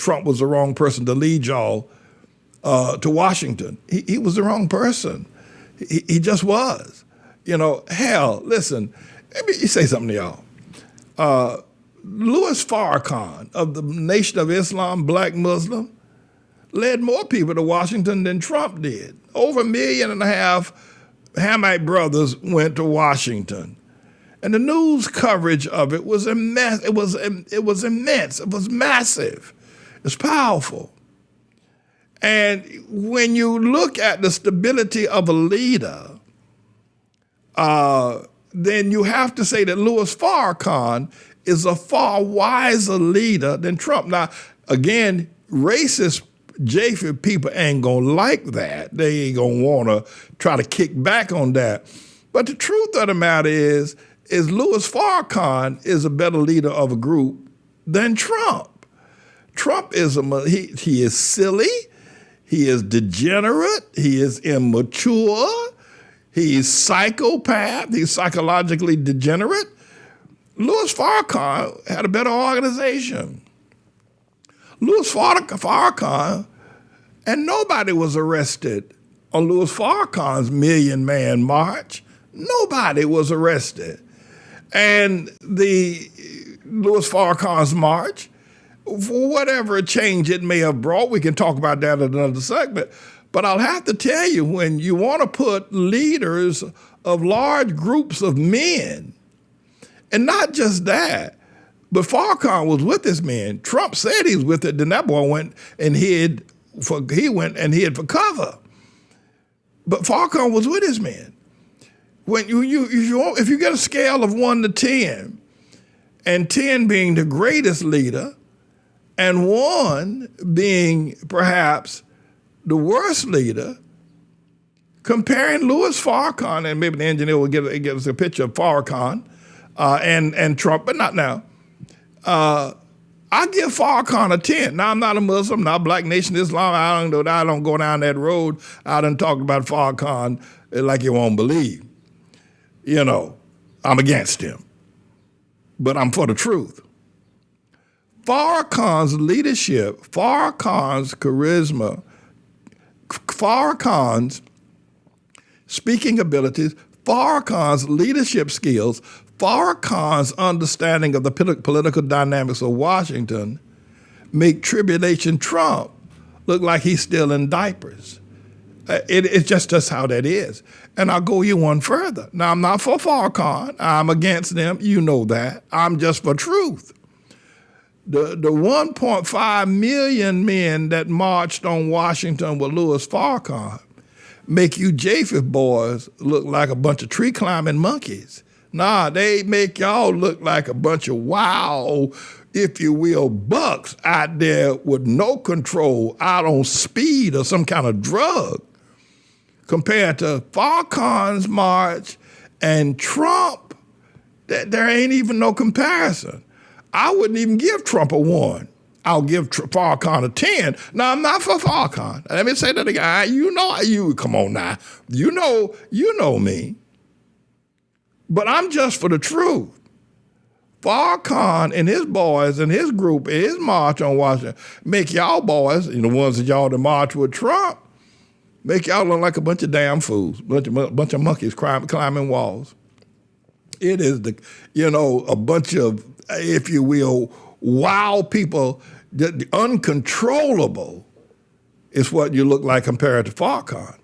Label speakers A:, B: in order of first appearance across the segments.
A: Trump was the wrong person to lead y'all to Washington. He was the wrong person. He just was. Hell, listen, let me say something to y'all. Louis Farrakhan of the Nation of Islam, black Muslim, led more people to Washington than Trump did. Over 1.5 million Hamite brothers went to Washington. And the news coverage of it was immense. It was immense. It was massive. It's powerful. And when you look at the stability of a leader, then you have to say that Louis Farrakhan is a far wiser leader than Trump. Now, again, racist Japheth people ain't gonna like that. They ain't gonna wanna try to kick back on that. But the truth of the matter is Louis Farrakhan is a better leader of a group than Trump. Trump is he is silly, he is degenerate, he is immature, he is psychopath, he's psychologically degenerate. Louis Farrakhan had a better organization. Louis Farrakhan, and nobody was arrested on Louis Farrakhan's 1 million man march. Nobody was arrested. And the Louis Farrakhan's march, for whatever change it may have brought, we can talk about that in another segment, but I'll have to tell you, when you want to put leaders of large groups of men, and not just that, but Farrakhan was with his men. Trump said he was with it, then that boy went and hid for cover. But Farrakhan was with his men. When if you get a scale of 1 to 10, and 10 being the greatest leader, and 1 being perhaps the worst leader, comparing Louis Farrakhan, and maybe the engineer will give us a picture of Farrakhan and Trump, but not now. I give Farrakhan a 10. Now, I'm not a Muslim, not Black Nation Islam. I don't go down that road. I done talked about Farrakhan like you won't believe. I'm against him, but I'm for the truth. Farrakhan's leadership, Farrakhan's charisma, Farrakhan's speaking abilities, Farrakhan's leadership skills, Farrakhan's understanding of the political dynamics of Washington make Tribulation Trump look like he's still in diapers. It's just how that is. And I'll go you one further. Now, I'm not for Farrakhan. I'm against them. You know that. I'm just for truth. The 1.5 million men that marched on Washington with Louis Farrakhan make you Japheth boys look like a bunch of tree climbing monkeys. Nah, they make y'all look like a bunch of wild, if you will, bucks out there with no control, out on speed or some kind of drug. Compared to Farrakhan's march and Trump, there ain't even no comparison. I wouldn't even give Trump a 1. I'll give Farrakhan a 10. Now, I'm not for Farrakhan. Let me say that again. Come on now. You know me. But I'm just for the truth. Farrakhan and his boys and his group and his march on Washington make y'all boys, the ones that y'all that march with Trump, make y'all look like a bunch of damn fools, bunch of monkeys climbing walls. It is a bunch of, if you will, wild people, the uncontrollable is what you look like compared to Farrakhan.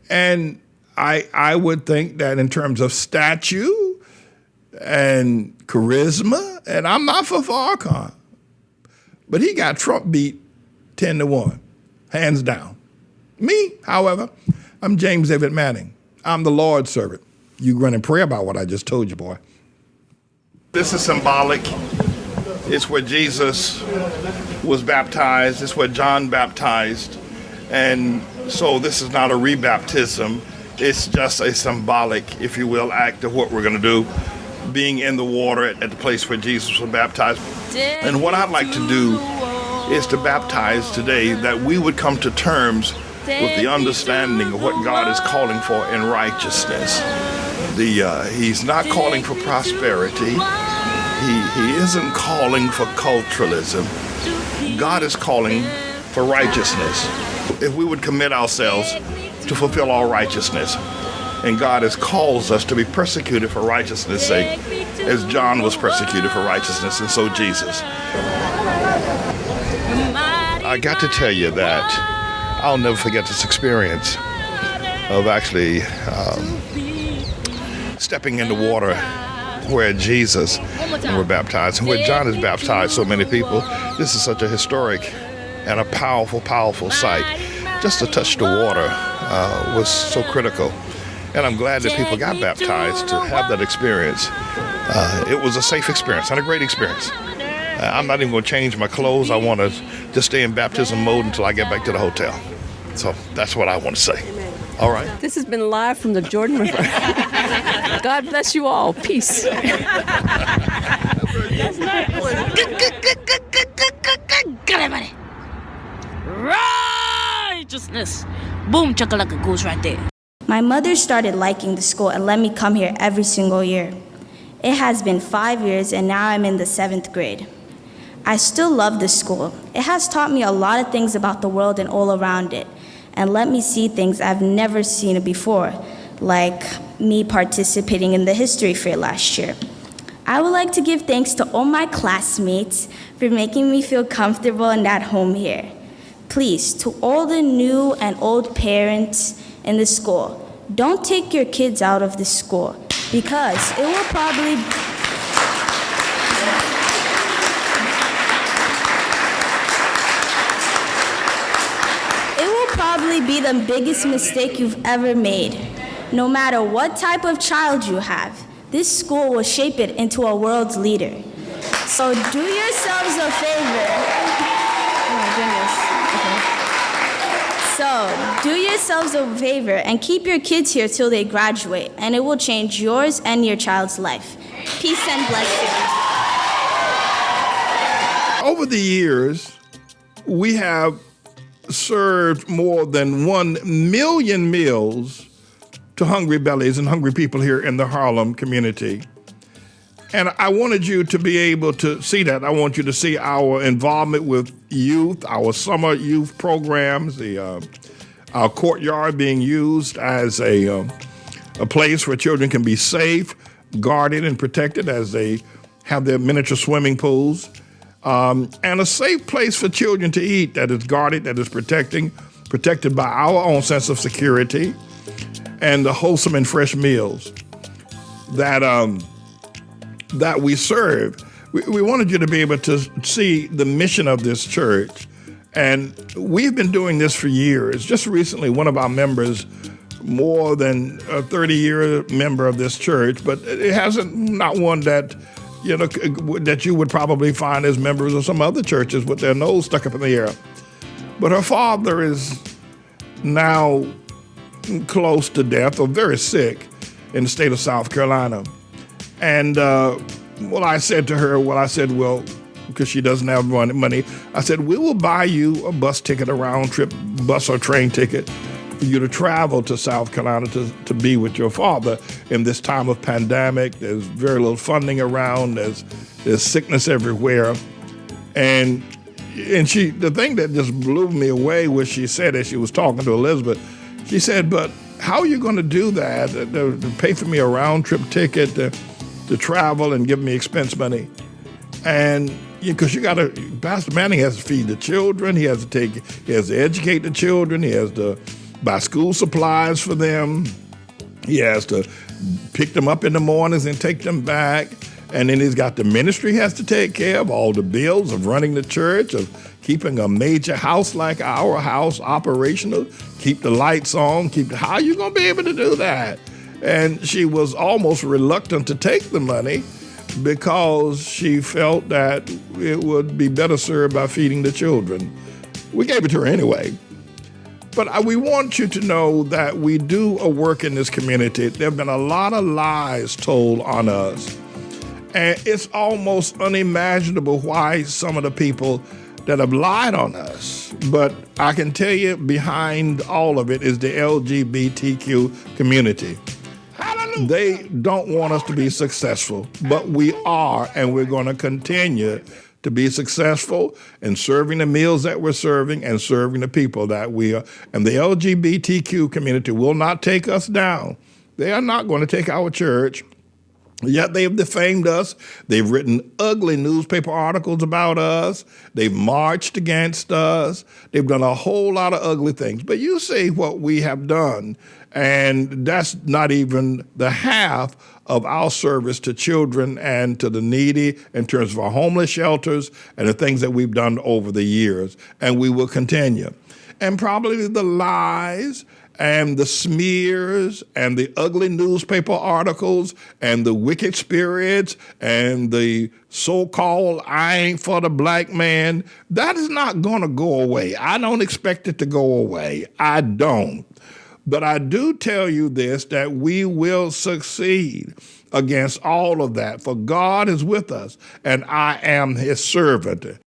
A: And I would think that in terms of stature and charisma, and I'm not for Farrakhan, but he got Trump beat 10-1, hands down. Me, however, I'm James David Manning. I'm the Lord's servant. You run and pray about what I just told you, boy. This is symbolic. It's where Jesus was baptized. It's where John baptized. And so this is not a rebaptism. It's just a symbolic, if you will, act of what we're going to do, being in the water at the place where Jesus was baptized. And what I'd like to do is to baptize today that we would come to terms with the understanding of what God is calling for in righteousness. He's not calling for prosperity. he isn't calling for culturalism. God is calling for righteousness. If we would commit ourselves to fulfill all righteousness, and God has calls us to be persecuted for righteousness' sake, as John was persecuted for righteousness, and so Jesus. I got to tell you that I'll never forget this experience of actually stepping in the water where Jesus were baptized, and where John has baptized so many people. This is such a historic and a powerful, powerful sight. Just to touch the water was so critical. And I'm glad that people got baptized to have that experience. It was a safe experience and a great experience. I'm not even going to change my clothes. I want to just stay in baptism mode until I get back to the hotel. So that's what I want to say. All right.
B: This has been live from the Jordan River. God bless you all. Peace. That's not
C: righteousness. Boom, chakalaka goes right there.
D: My mother started liking the school and let me come here every single year. It has been 5 years and now I'm in the 7th grade. I still love this school. It has taught me a lot of things about the world and all around it, and let me see things I've never seen before, like me participating in the history fair last year. I would like to give thanks to all my classmates for making me feel comfortable and at home here. Please, to all the new and old parents in the school, don't take your kids out of the school, because it will probably be the biggest mistake you've ever made. No matter what type of child you have, this school will shape it into a world's leader. So do yourselves a favor. Oh my goodness. Okay. So do yourselves a favor and keep your kids here till they graduate, and it will change yours and your child's life. Peace and blessings.
A: Over the years, we have served more than 1 million meals to hungry bellies and hungry people here in the Harlem community. And I wanted you to be able to see that. I want you to see our involvement with youth, our summer youth programs, our courtyard being used as a place where children can be safe, guarded, and protected as they have their miniature swimming pools. And a safe place for children to eat that is guarded, that is protected by our own sense of security, and the wholesome and fresh meals that we serve. We wanted you to be able to see the mission of this church, and we've been doing this for years. Just recently, one of our members, more than a 30-year member of this church, but it hasn't, not one that that you would probably find as members of some other churches with their nose stuck up in the air. But her father is now close to death or very sick in the state of South Carolina. And I said to her, well, because she doesn't have money, I said, we will buy you a bus ticket, a round trip bus or train ticket for you to travel to South Carolina to be with your father in this time of pandemic. There's very little funding around. There's sickness everywhere. And the thing that just blew me away was she said, as she was talking to Elizabeth, she said, but how are you going to do that, to pay for me a round trip ticket to travel and give me expense money? And because Pastor Manning has to feed the children, he has to educate the children, he has to buy school supplies for them. He has to pick them up in the mornings and take them back. And then he's got the ministry he has to take care of, all the bills of running the church, of keeping a major house like our house operational, keep the lights on, how are you going to be able to do that? And she was almost reluctant to take the money because she felt that it would be better served by feeding the children. We gave it to her anyway. But we want you to know that we do a work in this community. There have been a lot of lies told on us. And it's almost unimaginable why some of the people that have lied on us. But I can tell you behind all of it is the LGBTQ community. Hallelujah! They don't want us to be successful, but we are, and we're going to continue to be successful in serving the meals that we're serving and serving the people that we are. And the LGBTQ community will not take us down. They are not going to take our church. Yet they've defamed us. They've written ugly newspaper articles about us. They've marched against us. They've done a whole lot of ugly things. But you see what we have done, and that's not even the half of our service to children and to the needy in terms of our homeless shelters and the things that we've done over the years. And we will continue. And probably the lies and the smears and the ugly newspaper articles and the wicked spirits and the so-called I ain't for the black man, that is not going to go away. I don't expect it to go away. I don't. But I do tell you this, that we will succeed against all of that, for God is with us, and I am his servant.